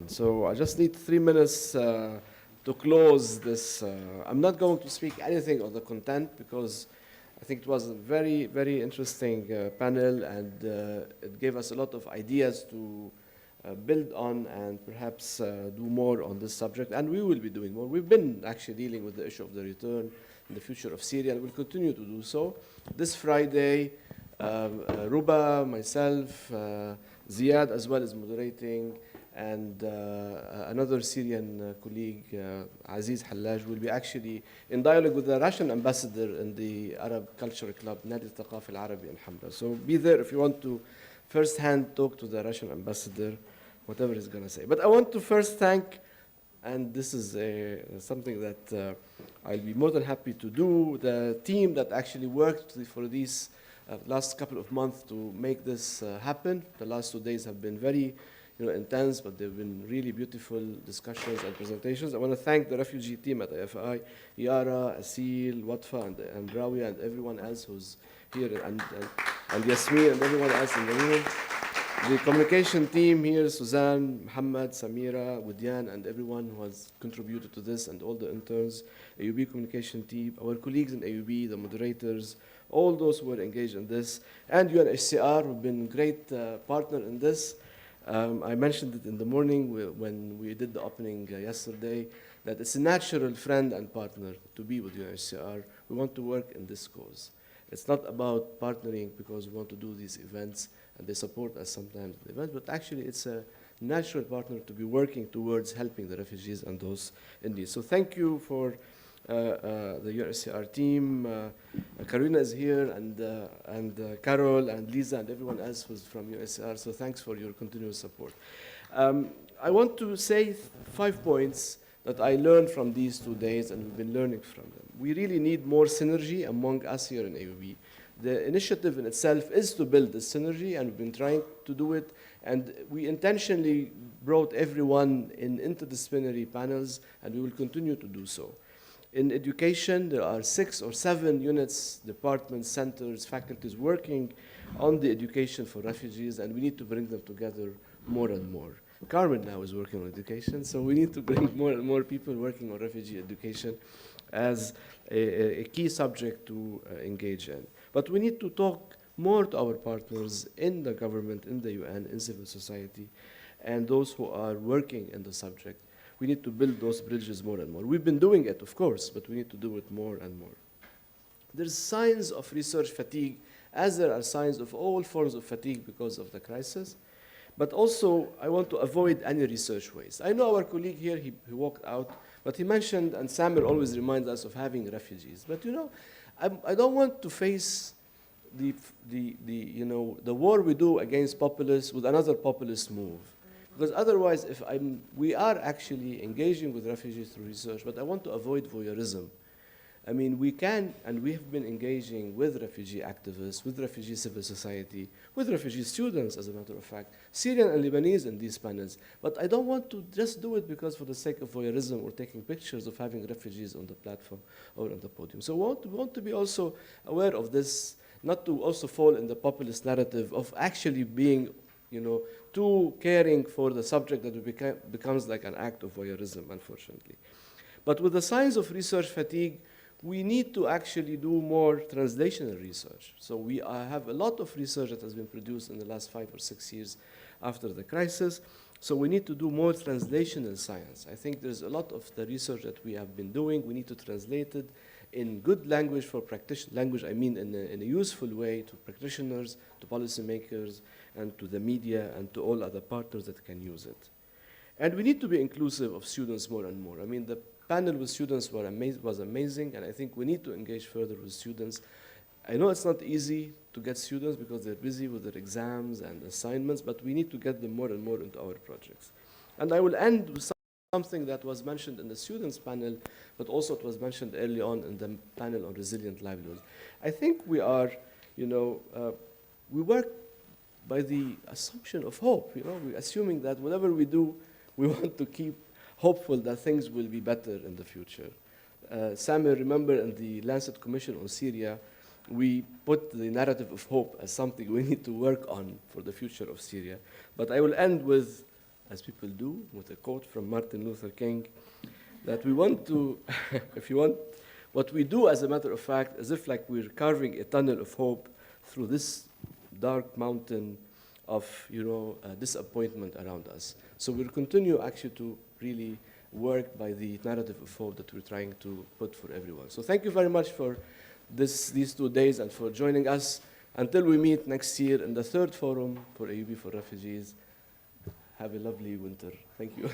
So I just need 3 minutes to close this. I'm not going to speak anything on the content because I think it was a very, very interesting panel, and it gave us a lot of ideas to build on and perhaps do more on this subject. And we will be doing more. We've been actually dealing with the issue of the return and the future of Syria, and we'll continue to do so. This Friday, Ruba, myself, Ziad as well is moderating, and another Syrian colleague, Aziz Hallaj, will be actually in dialogue with the Russian ambassador in the Arab Culture Club, Nadi al-Thaqaf al-Arabi in Hamra. So be there if you want to first-hand talk to the Russian ambassador, whatever he's going to say. But I want to first thank, and this is something that I'll be more than happy to do, the team that actually worked for these last couple of months to make this happen. The last 2 days have been very intense, but they've been really beautiful discussions and presentations. I want to thank the refugee team at AFI, Yara, Asil, Watfa, and Rawia, and everyone else who's here, and Yasmin, and everyone else in the room. The communication team here, Suzanne, Muhammad, Samira, Wudian, and everyone who has contributed to this, and all the interns, AUB communication team, our colleagues in AUB, the moderators, all those who were engaged in this, and UNHCR, who've been a great partner in this. I mentioned it in the morning when we did the opening yesterday, that it's a natural friend and partner to be with UNHCR. We want to work in this cause. It's not about partnering because we want to do these events and they support us sometimes in the events, but actually it's a natural partner to be working towards helping the refugees and those in need. So thank you for the UNHCR team. Karina is here, and Carol and Lisa and everyone else who's from UNHCR, so thanks for your continuous support. I want to say 5 points that I learned from these 2 days, and we've been learning from them. We really need more synergy among us here in AUB. The initiative in itself is to build this synergy, and we've been trying to do it, and we intentionally brought everyone in interdisciplinary panels, and we will continue to do so. In education, there are 6 or 7 units, departments, centers, faculties working on the education for refugees, and we need to bring them together more and more. Carmen now is working on education, so we need to bring more and more people working on refugee education as a key subject to engage in. But we need to talk more to our partners in the government, in the UN, in civil society, and those who are working in the subject. We need to build those bridges more and more. We've been doing it, of course, but we need to do it more and more. There's signs of research fatigue, as there are signs of all forms of fatigue because of the crisis. But also, I want to avoid any research waste. I know our colleague here, he walked out, but he mentioned, and Samir always reminds us of having refugees. But I don't want to face the war we do against populists with another populist move. Because otherwise, we are actually engaging with refugees through research, but I want to avoid voyeurism. I mean, we can, and we have been engaging with refugee activists, with refugee civil society, with refugee students, as a matter of fact, Syrian and Lebanese in these panels. But I don't want to just do it because for the sake of voyeurism or taking pictures of having refugees on the platform or on the podium. So we want to be also aware of this, not to also fall in the populist narrative of actually being too caring for the subject that it becomes like an act of voyeurism, unfortunately. But with the signs of research fatigue, we need to actually do more translational research. So we have a lot of research that has been produced in the last 5 or 6 years after the crisis. So we need to do more translational science. I think there's a lot of the research that we have been doing. We need to translate it in good language for practitioners. Language, I mean in a useful way to practitioners, to policymakers, and to the media, and to all other partners that can use it. And we need to be inclusive of students more and more. I mean, the panel with students was amazing, and I think we need to engage further with students. I know it's not easy to get students because they're busy with their exams and assignments, but we need to get them more and more into our projects. And I will end with something that was mentioned in the students panel, but also it was mentioned early on in the panel on resilient livelihoods. I think we are, we work by the assumption of hope. We're assuming that whatever we do, we want to keep hopeful that things will be better in the future. Samir, remember in the Lancet Commission on Syria, we put the narrative of hope as something we need to work on for the future of Syria. But I will end with as people do, with a quote from Martin Luther King, that we want to, if you want, what we do, as a matter of fact, as if like we're carving a tunnel of hope through this dark mountain of, disappointment around us. So we'll continue actually to really work by the narrative of hope that we're trying to put for everyone. So thank you very much for these 2 days and for joining us. Until we meet next year in the 3rd forum for AUB4Refugees, have a lovely winter. Thank you.